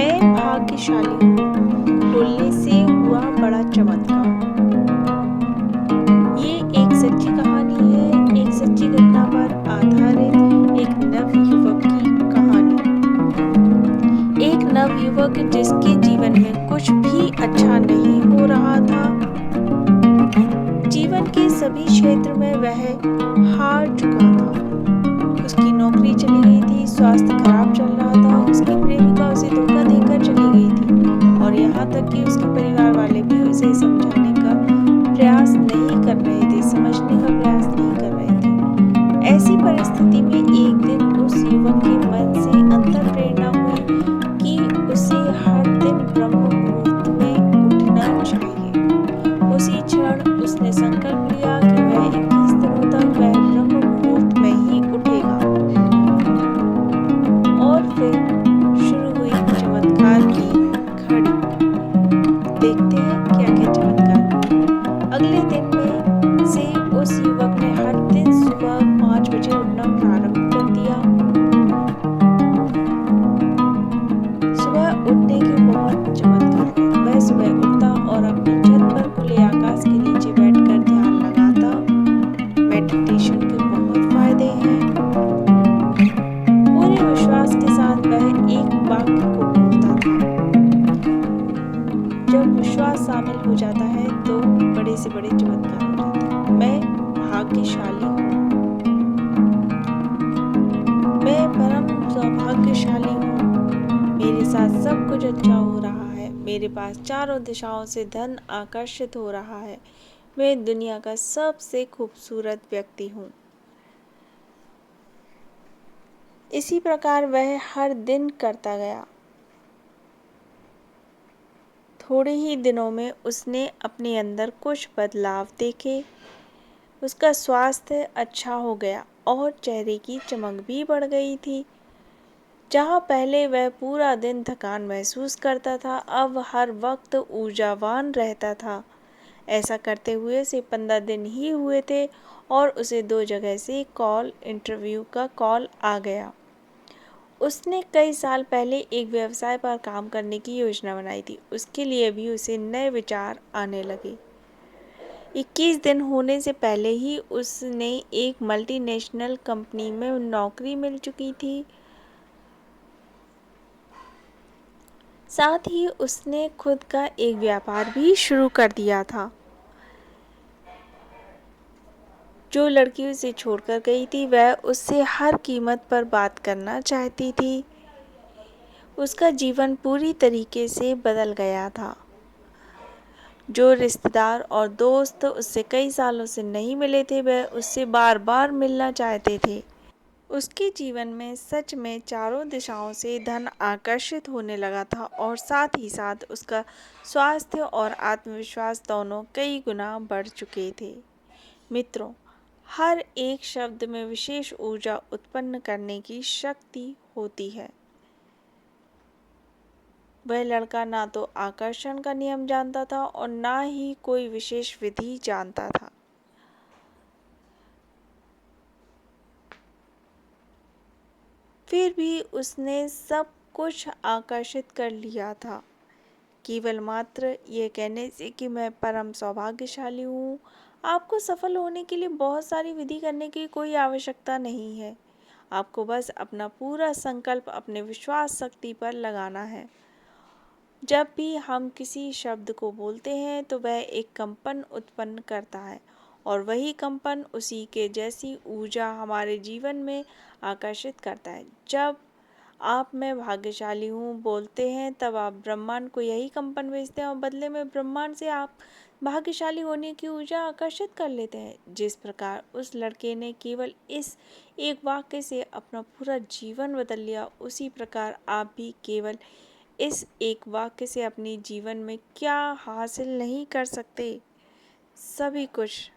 मैं भाग्यशाली हूँ, बोलने से हुआ बड़ा चमत्कार। ये एक सच्ची कहानी है, एक सच्ची घटना पर आधारित एक नवयुवक की कहानी। एक नवयुवक जिसके जीवन में कुछ भी अच्छा नहीं हो रहा था। जीवन के सभी क्षेत्र में वह हार चुका था। उसकी नौकरी चली गई थी, स्वास्थ्य खराब चल रहा था, उसकी प्रेमिका उसे धोखा देकर चली गई थी और यहाँ तक कि उसके परिवार वाले भी उसे समझाने का प्रयास नहीं कर रहे थे, समझने का प्रयास नहीं कर रहे थे। ऐसी परिस्थिति में एक दिन उस युवक के मन से अंतर प्रेरणा हुई कि उसे हर दिन ब्रह्म मुहूर्त में उठना चाहिए। उसी क्षण उसने संकल्प लिया कि वह 21 दिनों तक वह ब्रह्म मुहूर्त में ही उठेगा। और फिर शुरू हुई चमत्कार की घड़ी। देखते हैं क्या क्या चमत्कार हुआ। अगले दिन में से उस युवक ने हर दिन सुबह 5 बजे उठना प्रारंभ कर दिया। सुबह उठने के बहुत चमत्कार हुए। वह सुबह उठता और अपनी छत पर खुले आकाश के नीचे बैठकर ध्यान लगाता। मेडिटेशन के बहुत फायदे हैं। पूरे विश्वास के साथ वह एक वाक्य को बोलता था। जब विश्वास शामिल हो जाता है तो बड़े से बड़े चमत्कार हो जाते हैं। मैं भाग्यशाली हूँ, मैं परम सौभाग्यशाली हूँ, मेरे साथ सब कुछ अच्छा हो रहा है, मेरे पास चारों दिशाओं से धन आकर्षित हो रहा है, मैं दुनिया का सबसे खूबसूरत व्यक्ति हूँ। इसी प्रकार वह हर दिन करता गया। थोड़े ही दिनों में उसने अपने अंदर कुछ बदलाव देखे। उसका स्वास्थ्य अच्छा हो गया और चेहरे की चमक भी बढ़ गई थी। जहाँ पहले वह पूरा दिन थकान महसूस करता था, अब हर वक्त ऊर्जावान रहता था। ऐसा करते हुए उसे 15 दिन ही हुए थे और उसे 2 जगह से इंटरव्यू का कॉल आ गया। उसने कई साल पहले एक व्यवसाय पर काम करने की योजना बनाई थी। उसके लिए भी उसे नए विचार आने लगे। 21 दिन होने से पहले ही उसने एक मल्टीनेशनल कंपनी में नौकरी मिल चुकी थी। साथ ही उसने खुद का एक व्यापार भी शुरू कर दिया था। जो लड़की उसे छोड़कर गई थी वह उससे हर कीमत पर बात करना चाहती थी। उसका जीवन पूरी तरीके से बदल गया था। जो रिश्तेदार और दोस्त उससे कई सालों से नहीं मिले थे वह उससे बार बार मिलना चाहते थे। उसके जीवन में सच में चारों दिशाओं से धन आकर्षित होने लगा था और साथ ही साथ उसका स्वास्थ्य और आत्मविश्वास दोनों कई गुना बढ़ चुके थे। मित्रों, हर एक शब्द में विशेष ऊर्जा उत्पन्न करने की शक्ति होती है। वह लड़का ना तो आकर्षण का नियम जानता था और ना ही कोई विशेष विधि जानता था। फिर भी उसने सब कुछ आकर्षित कर लिया था, केवल मात्र ये कहने से कि मैं परम सौभाग्यशाली हूँ। आपको सफल होने के लिए बहुत सारी विधि करने की कोई आवश्यकता नहीं है। आपको बस अपना पूरा संकल्प अपने विश्वास शक्ति पर लगाना है। जब भी हम किसी शब्द को बोलते हैं तो वह एक कंपन उत्पन्न करता है और वही कंपन उसी के जैसी ऊर्जा हमारे जीवन में आकर्षित करता है। जब आप मैं भाग्यशाली हूँ बोलते हैं तब आप ब्रह्मांड को यही कंपन भेजते हैं और बदले में ब्रह्मांड से आप भाग्यशाली होने की ऊर्जा आकर्षित कर लेते हैं। जिस प्रकार उस लड़के ने केवल इस एक वाक्य से अपना पूरा जीवन बदल लिया, उसी प्रकार आप भी केवल इस एक वाक्य से अपने जीवन में क्या हासिल नहीं कर सकते, सभी कुछ